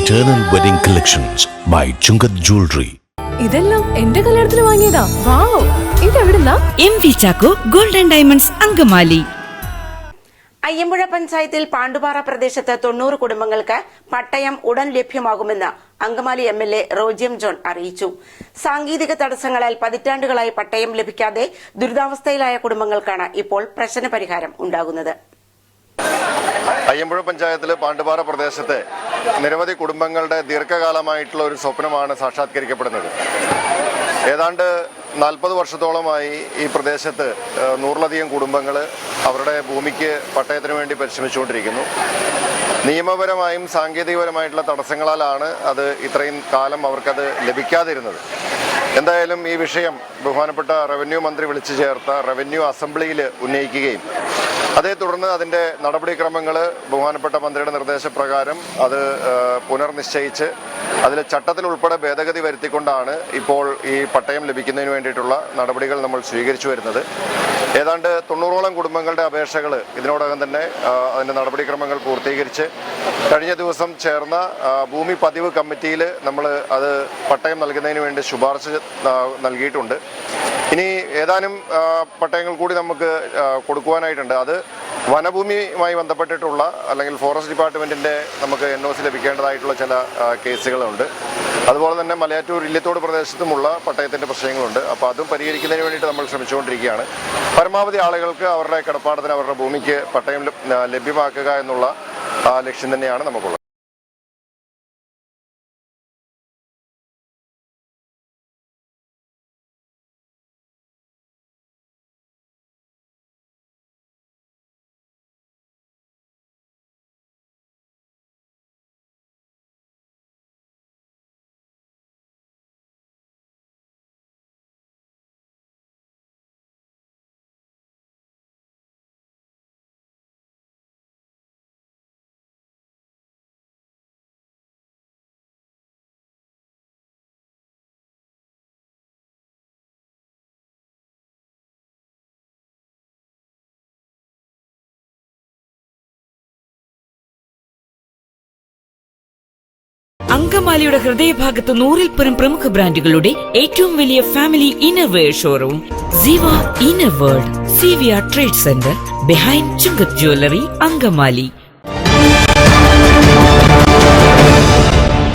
Eternal Wedding Collections by Chungat Jewelry. ഇതെല്ലാം എന്റെ കല്യാണത്തിന് വാങ്ങിയതാ. വാവ്, ഇതെവിടുന്നാ? MV Chacko Gold and Diamonds Angamaly. Ayyampuzha പഞ്ചായത്തിൽ പാണ്ടുപാറ പ്രദേശത്ത് 90 കുടുംബങ്ങൾക്ക് പട്ടയം ഉടൻ ലഭ്യമാകുമെന്ന് അങ്കമാലി MLA റോജിയം ജോൺ അറിയിച്ചു. സാങ്കേതിക തടസ്സങ്ങളാൽ പതിറ്റാണ്ടുകളായി പട്ടയം ലഭിക്കാതെ ദുരിതാവസ്ഥയിലായ കുടുംബങ്ങൾക്കാണ് ഇപ്പോൾ പ്രശ്ന പരിഹാരം ഉണ്ടാകുന്നത്. അയ്യമ്പുഴ പഞ്ചായത്തിലെ പാണ്ടുപാറ പ്രദേശത്തെ നിരവധി കുടുംബങ്ങളുടെ ദീർഘകാലമായിട്ടുള്ള ഒരു സ്വപ്നമാണ് സാക്ഷാത്കരിക്കപ്പെടുന്നത്. ഏതാണ്ട് 40 വർഷത്തോളമായി ഈ പ്രദേശത്ത് 100ലധികം കുടുംബങ്ങൾ അവരുടെ ഭൂമിക്ക് പട്ടയത്തിന് വേണ്ടി പരിശ്രമിച്ചുകൊണ്ടിരിക്കുന്നു. നിയമപരമായും സാങ്കേതികപരമായിട്ടുള്ള തടസ്സങ്ങളാലാണ് അത് ഇത്രയും കാലം അവർക്കത് ലഭിക്കാതിരുന്നത്. എന്തായാലും ഈ വിഷയം ബഹുമാനപ്പെട്ട റവന്യൂ മന്ത്രി വിളിച്ചു ചേർത്ത റവന്യൂ അസംബ്ലിയിൽ ഉന്നയിക്കുകയും അതേ തുടർന്ന് അതിൻ്റെ നടപടിക്രമങ്ങൾ ബഹുമാനപ്പെട്ട മന്ത്രിയുടെ നിർദ്ദേശപ്രകാരം അത് പുനർനിശ്ചയിച്ച് അതിൽ ചട്ടത്തിൽ ഉൾപ്പെടെ ഭേദഗതി വരുത്തിക്കൊണ്ടാണ് ഇപ്പോൾ ഈ പട്ടയം ലഭിക്കുന്നതിന് വേണ്ടിയിട്ടുള്ള നടപടികൾ നമ്മൾ സ്വീകരിച്ചു വരുന്നത്. ഏതാണ്ട് 90ഓളം കുടുംബങ്ങളുടെ അപേക്ഷകൾ ഇതിനോടകം തന്നെ അതിൻ്റെ നടപടിക്രമങ്ങൾ പൂർത്തീകരിച്ച് കഴിഞ്ഞ ദിവസം ചേർന്ന ഭൂമി പതിവ് കമ്മിറ്റിയിൽ നമ്മൾ അത് പട്ടയം നൽകുന്നതിന് വേണ്ടി ശുപാർശ നൽകിയിട്ടുണ്ട്. ഇനി ഏതാനും പട്ടയങ്ങൾ കൂടി നമുക്ക് കൊടുക്കുവാനായിട്ടുണ്ട്. അത് വനഭൂമിയുമായി ബന്ധപ്പെട്ടിട്ടുള്ള അല്ലെങ്കിൽ ഫോറസ്റ്റ് ഡിപ്പാർട്ട്മെന്റിന്റെ നമുക്ക് NOC ലഭിക്കേണ്ടതായിട്ടുള്ള ചില കേസുകളുണ്ട്. അതുപോലെ തന്നെ മലയാറ്റൂർ ഇല്ലത്തോട് പ്രദേശത്തുമുള്ള പട്ടയത്തിന്റെ പ്രശ്നങ്ങളുണ്ട്. അപ്പോൾ അതും പരിഹരിക്കുന്നതിന് വേണ്ടിയിട്ട് നമ്മൾ ശ്രമിച്ചുകൊണ്ടിരിക്കുകയാണ്. പരമാവധി ആളുകൾക്ക് അവരുടെ കിടപ്പാടത്തിന് അവരുടെ ഭൂമിക്ക് പട്ടയം ലഭ്യമാക്കുക എന്നുള്ള ലക്ഷ്യം തന്നെയാണ് നമുക്കുള്ളത്. അങ്കമാലിയുടെ ഹൃദയഭാഗത്ത് 100-ൽ-പരം പ്രമുഖ ബ്രാൻഡുകളുടെ ഏറ്റവും വലിയ ഫാമിലി ഇന്നർവെയർ ഷോറൂം ജീവ inner world CVR trade centre behind Chungath jewellery Angamaly.